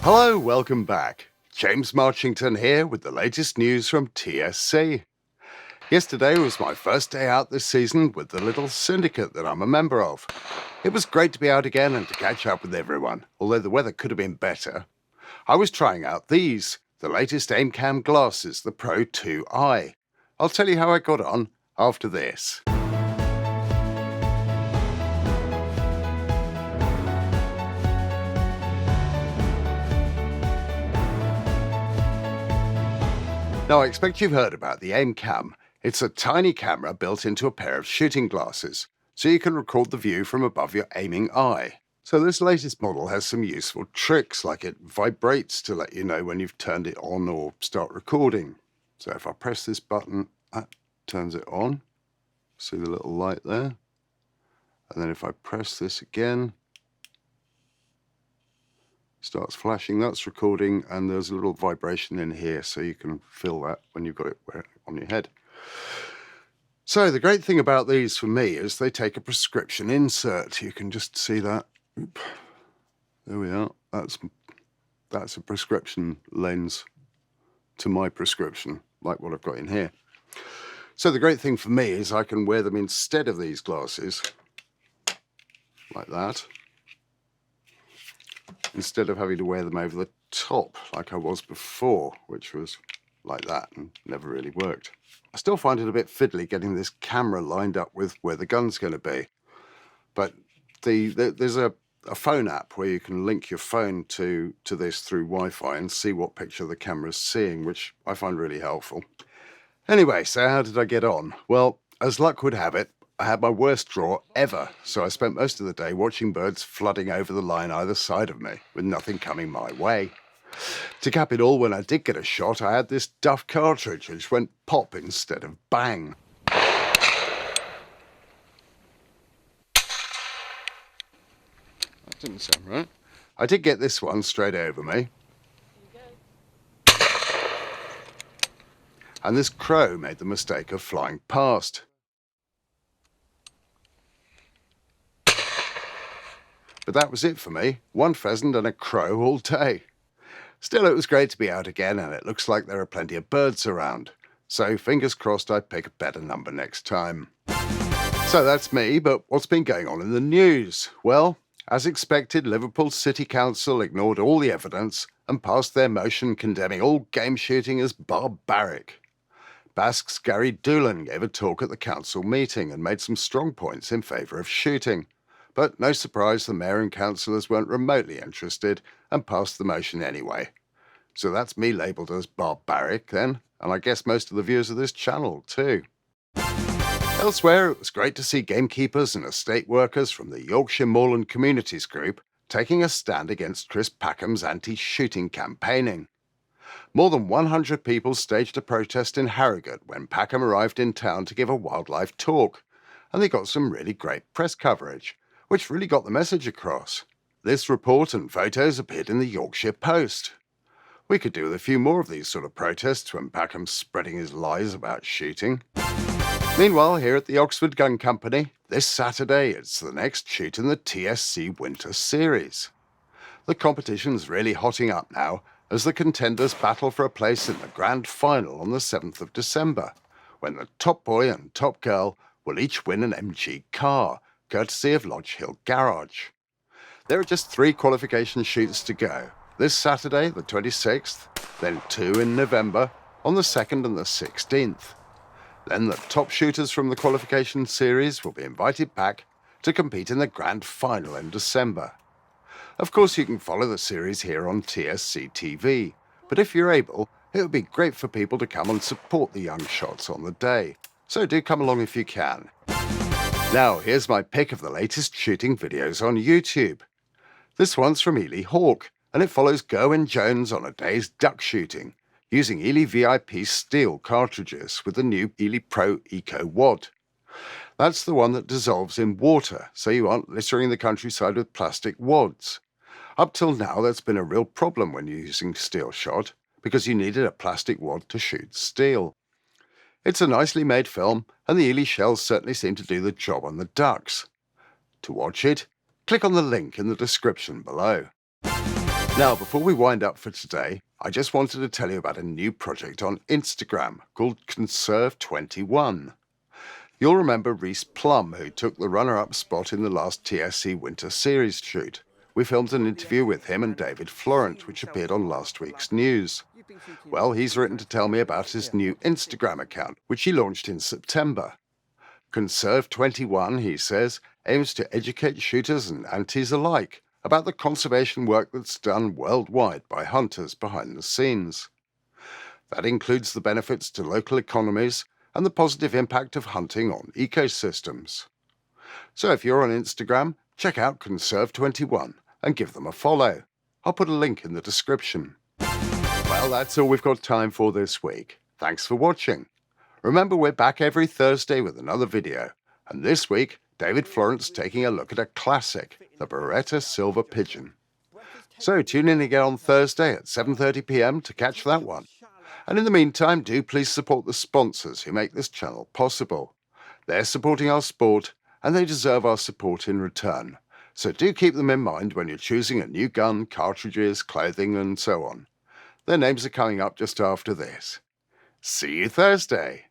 Hello, welcome back. James Marchington here with the latest news from TSC. Yesterday was my first day out this season with the little syndicate that I'm a member of. It was great to be out again and to catch up with everyone, although the weather could have been better. I was trying out these, the latest Eggcam glasses, the Pro 2i. I'll tell you how I got on after this. Now, I expect you've heard about the Eggcam. It's a tiny camera built into a pair of shooting glasses, so you can record the view from above your aiming eye. So this latest model has some useful tricks, like it vibrates to let you know when you've turned it on or start recording. So if I press this button, that turns it on. See the little light there? And then if I press this again, starts flashing, that's recording, and there's a little vibration in here, so you can feel that when you've got it on your head. So the great thing about these for me is they take a prescription insert. You can just see that. Oop. There we are. That's a prescription lens to my prescription, like what I've got in here. So the great thing for me is I can wear them instead of these glasses, like that, instead of having to wear them over the top like I was before, which was like that and never really worked. I still find it a bit fiddly getting this camera lined up with where the gun's going to be. But there's a phone app where you can link your phone to this through Wi-Fi and see what picture the camera's seeing, which I find really helpful. Anyway, so how did I get on? Well, as luck would have it, I had my worst draw ever, so I spent most of the day watching birds flooding over the line either side of me, with nothing coming my way. To cap it all, when I did get a shot, I had this duff cartridge which went pop instead of bang. That didn't sound right. I did get this one straight over me. And this crow made the mistake of flying past. But that was it for me. One pheasant and a crow all day. Still, it was great to be out again, and it looks like there are plenty of birds around. So fingers crossed I pick a better number next time. So that's me, but what's been going on in the news? Well, as expected, Liverpool City Council ignored all the evidence and passed their motion condemning all game shooting as barbaric. Basque's Gary Doolan gave a talk at the council meeting and made some strong points in favour of shooting. But no surprise, the mayor and councillors weren't remotely interested and passed the motion anyway. So that's me labelled as barbaric then, and I guess most of the viewers of this channel too. Elsewhere, it was great to see gamekeepers and estate workers from the Yorkshire Moorland Communities Group taking a stand against Chris Packham's anti-shooting campaigning. More than 100 people staged a protest in Harrogate when Packham arrived in town to give a wildlife talk, and they got some really great press coverage, which really got the message across. This report and photos appeared in the Yorkshire Post. We could do with a few more of these sort of protests when Packham's spreading his lies about shooting. Meanwhile, here at the Oxford Gun Company, this Saturday it's the next shoot in the TSC Winter Series. The competition's really hotting up now as the contenders battle for a place in the grand final on the 7th of December, when the top boy and top girl will each win an MG car, courtesy of Lodge Hill Garage. There are just 3 qualification shoots to go. This Saturday, the 26th, then 2 in November, on the 2nd and the 16th. Then the top shooters from the qualification series will be invited back to compete in the grand final in December. Of course, you can follow the series here on TSC TV, but if you're able, it would be great for people to come and support the young shots on the day. So do come along if you can. Now, here's my pick of the latest shooting videos on YouTube. This one's from Ely Hawk, and it follows Gerwin Jones on a day's duck shooting, using Ely VIP steel cartridges with the new Ely Pro Eco Wad. That's the one that dissolves in water, so you aren't littering the countryside with plastic wads. Up till now, that's been a real problem when you're using steel shot, because you needed a plastic wad to shoot steel. It's a nicely made film, and the Ely shells certainly seem to do the job on the ducks. To watch it, click on the link in the description below. Now, before we wind up for today, I just wanted to tell you about a new project on Instagram called Conserve21. You'll remember Reese Plum, who took the runner-up spot in the last TSC Winter Series shoot. We filmed an interview with him and David Florent, which appeared on last week's news. Well, he's written to tell me about his new Instagram account, which he launched in September. Conserve21, he says, aims to educate shooters and antis alike about the conservation work that's done worldwide by hunters behind the scenes. That includes the benefits to local economies and the positive impact of hunting on ecosystems. So if you're on Instagram, check out Conserve21 and give them a follow. I'll put a link in the description. Well, that's all we've got time for this week. Thanks for watching. Remember, we're back every Thursday with another video, and this week David Florent's taking a look at a classic, the Beretta Silver Pigeon. So tune in again on Thursday at 7:30 p.m. to catch that one. And in the meantime, do please support the sponsors who make this channel possible. They're supporting our sport, and they deserve our support in return. So do keep them in mind when you're choosing a new gun, cartridges, clothing, and so on. Their names are coming up just after this. See you Thursday.